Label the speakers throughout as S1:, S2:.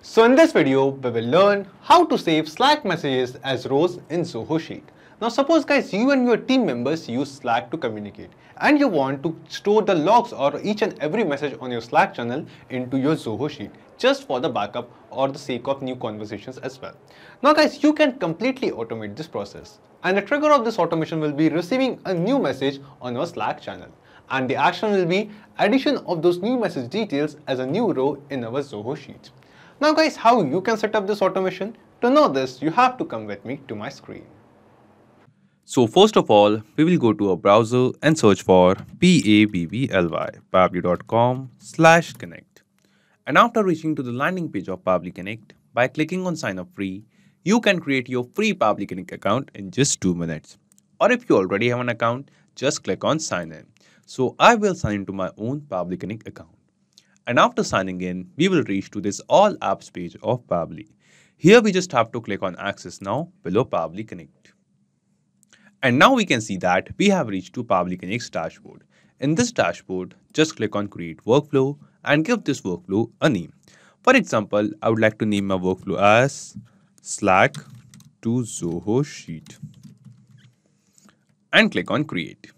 S1: So in this video, we will learn how to save Slack messages as rows in Zoho Sheet. Now suppose guys, you and your team members use Slack to communicate and you want to store the logs or each and every message on your Slack channel into your Zoho Sheet just for the backup or the sake of new conversations as well. Now guys, you can completely automate this process and the trigger of this automation will be receiving a new message on your Slack channel. And the action will be addition of those new message details as a new row in our Zoho Sheet. Now guys, how you can set up this automation? To know this, you have to come with me to my screen.
S2: So first of all, we will go to our browser and search for pabbly.com/connect. And after reaching to the landing page of Pabbly Connect, by clicking on sign up free, you can create your free Pabbly Connect account in just 2 minutes. Or if you already have an account, just click on sign in. So I will sign into my own Pabbly Connect account. And after signing in, we will reach to this all apps page of Pabbly. Here we just have to click on access now below Pabbly Connect. And now we can see that we have reached to Pabbly Connect's dashboard. In this dashboard, just click on create workflow and give this workflow a name. For example, I would like to name my workflow as Slack to Zoho Sheet and click on create.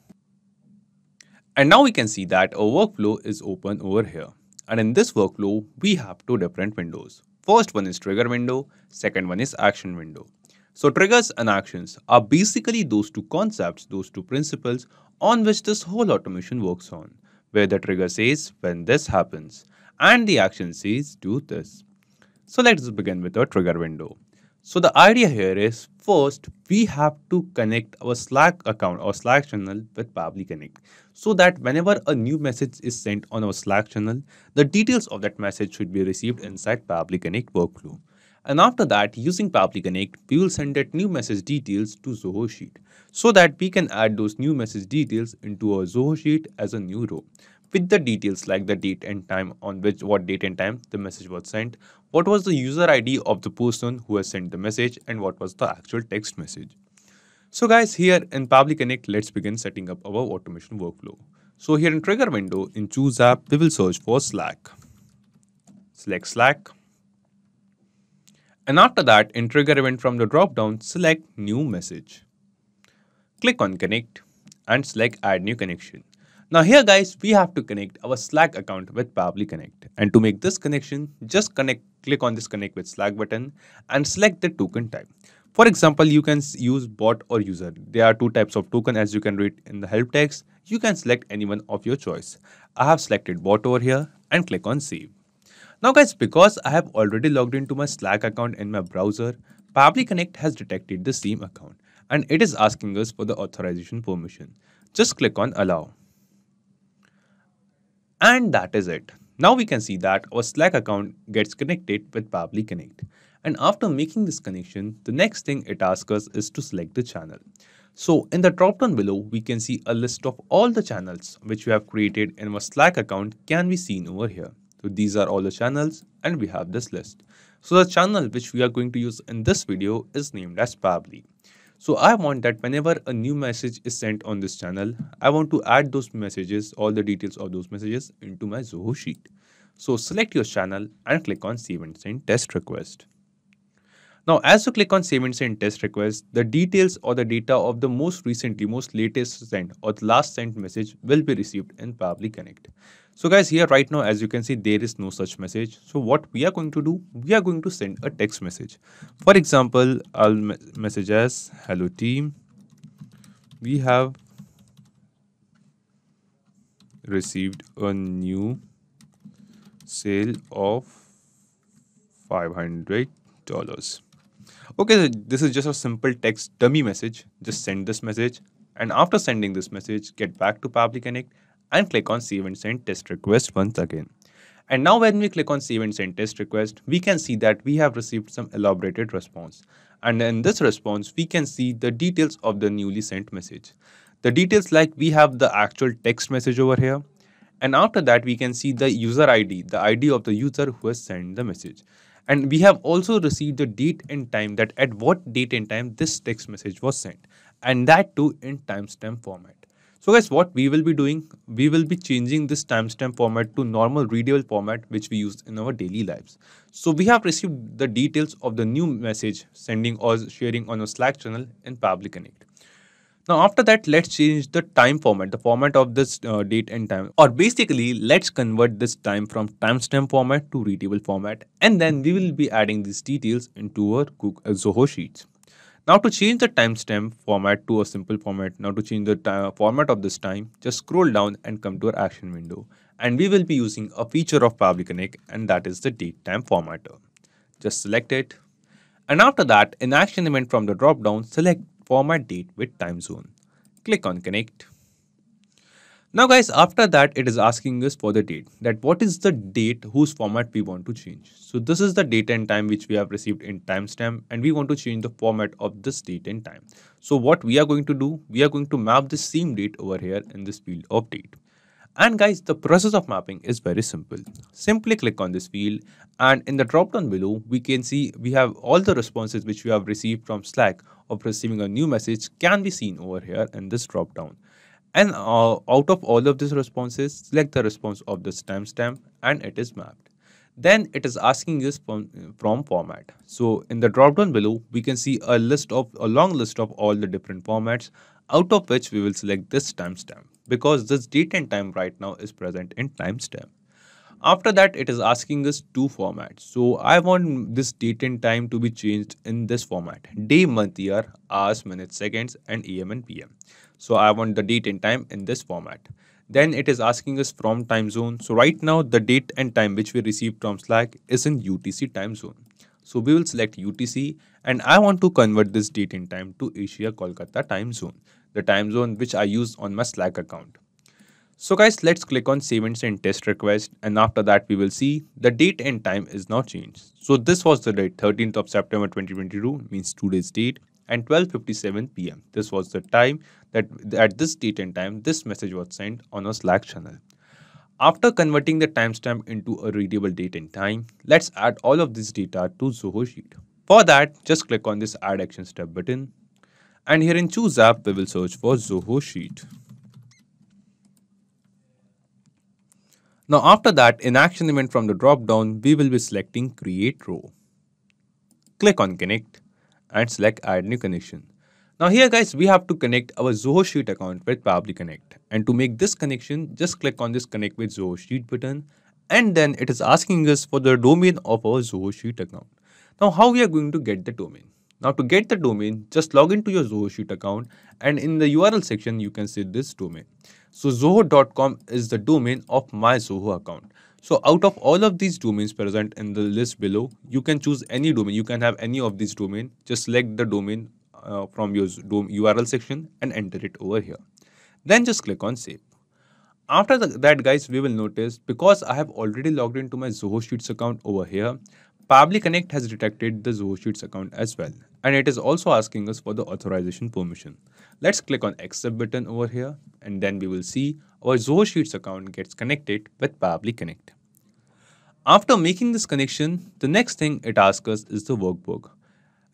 S2: And now we can see that our workflow is open over here. And in this workflow, we have two different windows. First one is trigger window, second one is action window. So triggers and actions are basically those two concepts, those two principles on which this whole automation works on, where the trigger says when this happens and the action says do this. So let's begin with our trigger window. So the idea here is first we have to connect our Slack account or Slack channel with Pabbly Connect so that whenever a new message is sent on our Slack channel, the details of that message should be received inside Pabbly Connect workflow. And after that, using Pabbly Connect, we will send that new message details to Zoho Sheet so that we can add those new message details into our Zoho Sheet as a new row with the details like the date and time on what date and time the message was sent, what was the user ID of the person who has sent the message, and what was the actual text message. So guys, here in Pabbly Connect, let's begin setting up our automation workflow. So here in trigger window, in choose app, we will search for Slack. Select Slack. And after that, in trigger event from the drop down, select new message. Click on connect and select add new connection. Now here guys, we have to connect our Slack account with Pabbly Connect. And to make this connection, just click on this connect with Slack button and select the token type. For example, you can use bot or user. There are two types of token as you can read in the help text. You can select any one of your choice. I have selected bot over here and click on save. Now guys, because I have already logged into my Slack account in my browser, Pabbly Connect has detected the same account and it is asking us for the authorization permission. Just click on allow. And that is it. Now we can see that our Slack account gets connected with Pabbly Connect. And after making this connection, the next thing it asks us is to select the channel. So in the drop down below, we can see a list of all the channels which we have created in our Slack account can be seen over here. So these are all the channels and we have this list. So the channel which we are going to use in this video is named as Pabbly. So I want that whenever a new message is sent on this channel, I want to add those messages, all the details of those messages into my Zoho Sheet. So select your channel and click on save and send test request. Now, as you click on save and send test request, the details or the data of the most latest sent or the last sent message will be received in Pabbly Connect. So guys, here right now, as you can see, there is no such message. So what we are going to do, we are going to send a text message. For example, I'll message as hello team. We have received a new sale of $500. Okay, so this is just a simple text dummy message. Just send this message. And after sending this message, get back to Pabbly Connect and click on save and send test request once again. And now when we click on save and send test request, we can see that we have received some elaborated response. And in this response, we can see the details of the newly sent message. The details like we have the actual text message over here. And after that, we can see the user ID, the ID of the user who has sent the message. And we have also received the date and time, that at what date and time this text message was sent. And that too in timestamp format. So guys, what we will be doing, we will be changing this timestamp format to normal readable format which we use in our daily lives. So we have received the details of the new message sending or sharing on a Slack channel in Pabbly Connect. Now after that, let's change the time format, the format of this date and time. Or basically, let's convert this time from timestamp format to readable format, and then we will be adding these details into our Zoho Sheets. Now to change the timestamp format to a simple format, now to change the format of this time, just scroll down and come to our action window. And we will be using a feature of Pabbly Connect, and that is the date time formatter. Just select it. And after that, in action event from the drop down, select format date with time zone. Click on connect. Now guys, after that it is asking us for the date, that what is the date whose format we want to change. So this is the date and time which we have received in timestamp, and we want to change the format of this date and time. So what we are going to do, we are going to map the same date over here in this field of date. And guys, the process of mapping is very simple. Simply click on this field, and in the drop down below, we can see we have all the responses which we have received from Slack of receiving a new message can be seen over here in this drop down. And out of all of these responses, select the response of this timestamp and it is mapped. Then it is asking us from format. So in the drop down below, we can see a long list of all the different formats, out of which we will select this timestamp because this date and time right now is present in timestamp. After that, it is asking us two formats. So I want this date and time to be changed in this format: day, month, year, hours, minutes, seconds, and AM and PM. So I want the date and time in this format. Then it is asking us from time zone. So right now the date and time which we received from Slack is in UTC time zone. So we will select UTC, and I want to convert this date and time to Asia Kolkata time zone, the time zone which I use on my Slack account. So guys, let's click on save and send test request, and after that we will see the date and time is now changed. So this was the date 13th of September 2022, means today's date, and 12:57 p.m. This was the time that at this date and time this message was sent on a Slack channel. After converting the timestamp into a readable date and time, let's add all of this data to Zoho Sheet. For that, just click on this add action step button, and here in choose app we will search for Zoho Sheet. Now after that, in action event from the drop down, we will be selecting create row. Click on connect and select add new connection. Now here guys, we have to connect our Zoho Sheet account with Pabbly Connect. And to make this connection, just click on this connect with Zoho Sheet button, and then it is asking us for the domain of our Zoho Sheet account. Now how we are going to get the domain? Now to get the domain, just log into your Zoho Sheet account, and in the URL section you can see this domain. So zoho.com is the domain of my Zoho account. So out of all of these domains present in the list below, you can choose any domain. You can have any of these domain. Just select the domain from your URL section and enter it over here. Then just click on save. After that guys, we will notice because I have already logged into my Zoho Sheets account over here, Pabbly Connect has detected the Zoho Sheets account as well, and it is also asking us for the authorization permission. Let's click on accept button over here, and then we will see our Zoho Sheets account gets connected with Pabbly Connect. After making this connection, the next thing it asks us is the workbook.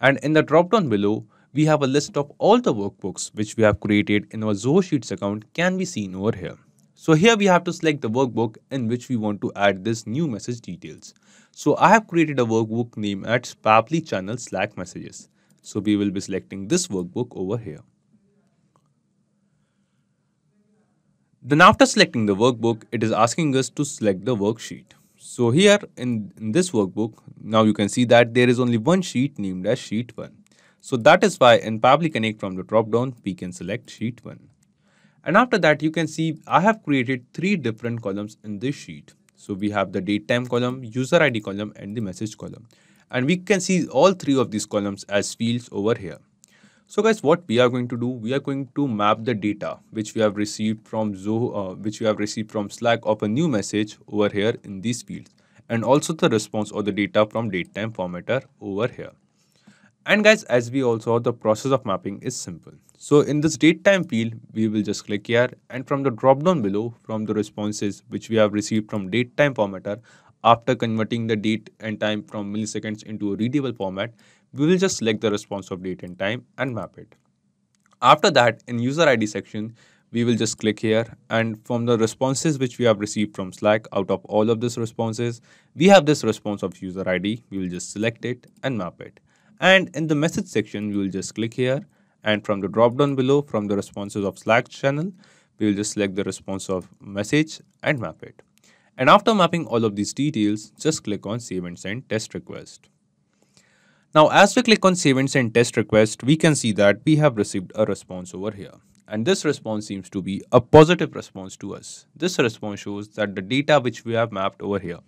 S2: And in the drop down below, we have a list of all the workbooks which we have created in our Zoho Sheets account can be seen over here. So here we have to select the workbook in which we want to add this new message details. So I have created a workbook named as Pabbly Channel Slack Messages. So we will be selecting this workbook over here. Then after selecting the workbook, it is asking us to select the worksheet. So here in this workbook, now you can see that there is only one sheet named as sheet 1. So that is why in Pabbly Connect from the drop down, we can select sheet 1. And after that, you can see I have created 3 different columns in this sheet. So we have the date time column, user ID column, and the message column. And we can see all 3 of these columns as fields over here. So guys, what we are going to do, we are going to map the data which we have received from Zoho, which we have received from Slack of a new message over here in these fields, and also the response or the data from datetime formatter over here. And guys, as we all saw, the process of mapping is simple. So in this datetime field, we will just click here, and from the drop down below, from the responses which we have received from datetime formatter, after converting the date and time from milliseconds into a readable format, we will just select the response of date and time and map it. After that, in user ID section, we will just click here, and from the responses which we have received from Slack, out of all of these responses, we have this response of user ID. We will just select it and map it. And in the message section, we will just click here, and from the drop down below, from the responses of Slack channel, we will just select the response of message and map it. And after mapping all of these details, just click on save and send test request. Now, as we click on save and send test request, we can see that we have received a response over here. And this response seems to be a positive response to us. This response shows that the data which we have mapped over here,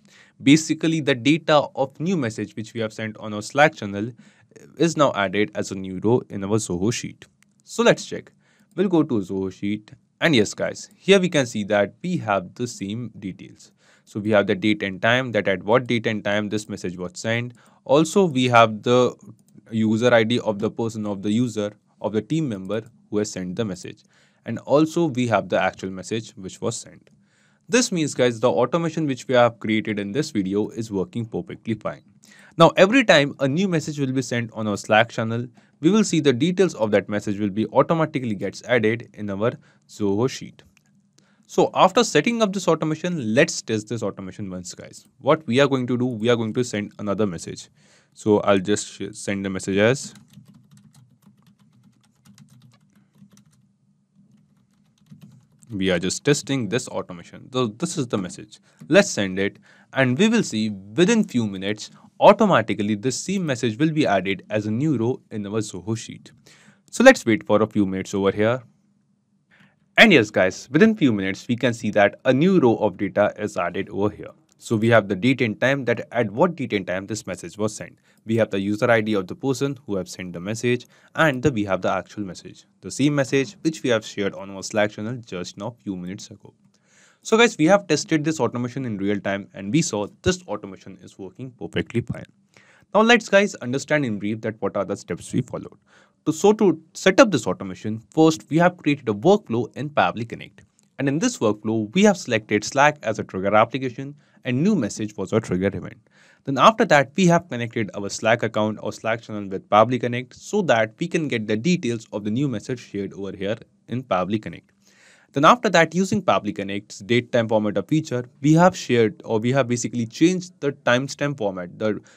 S2: basically the data of new message which we have sent on our Slack channel, is now added as a new row in our Zoho sheet. So let's check. We'll go to Zoho sheet, and yes guys, here we can see that we have the same details. So we have the date and time, that at what date and time this message was sent. Also, we have the user ID of the person, of the user, of the team member who has sent the message. And also we have the actual message which was sent. This means guys, the automation which we have created in this video is working perfectly fine. Now, every time a new message will be sent on our Slack channel, we will see the details of that message will be automatically gets added in our Zoho sheet. So after setting up this automation, let's test this automation once guys. What we are going to do, we are going to send another message. So I'll just send the message as we are just testing this automation. So this is the message. Let's send it, and we will see within few minutes automatically this same message will be added as a new row in our Zoho sheet. So let's wait for a few minutes over here. And yes guys, within few minutes we can see that a new row of data is added over here. So we have the date and time, that at what date and time this message was sent. We have the user ID of the person who have sent the message, and we have the actual message. The same message which we have shared on our Slack channel just now few minutes ago. So guys, we have tested this automation in real time, and we saw this automation is working perfectly fine. Now let's guys understand in brief that what are the steps we followed. To set up this automation, first we have created a workflow in Pabbly Connect. And in this workflow, we have selected Slack as a trigger application and new message was a trigger event. Then after that, we have connected our Slack account or Slack channel with Pabbly Connect so that we can get the details of the new message shared over here in Pabbly Connect. Then after that, using Pabbly Connect's date time formatter feature, we have shared, or we have basically changed the timestamp format.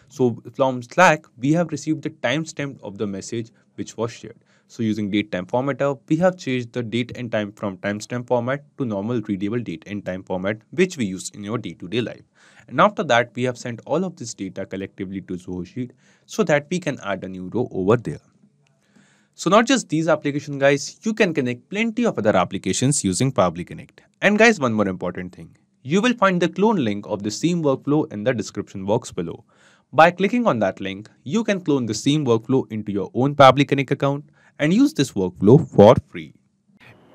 S2: So from Slack, we have received the timestamp of the message which was shared. So using date time formatter, we have changed the date and time from timestamp format to normal readable date and time format, which we use in your day-to-day life. And after that, we have sent all of this data collectively to Zoho Sheet so that we can add a new row over there. So not just these applications guys, you can connect plenty of other applications using Pabbly Connect. And guys, one more important thing. You will find the clone link of the same workflow in the description box below. By clicking on that link, you can clone the same workflow into your own Pabbly Connect account and use this workflow for free.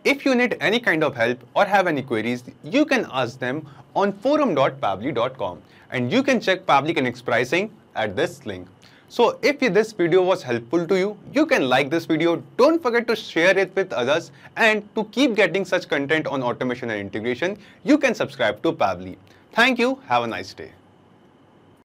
S1: If you need any kind of help or have any queries, you can ask them on forum.pabbly.com, and you can check Pabbly Connect's pricing at this link. So if this video was helpful to you, you can like this video, don't forget to share it with others, and to keep getting such content on automation and integration, you can subscribe to Pabbly. Thank you, have a nice day.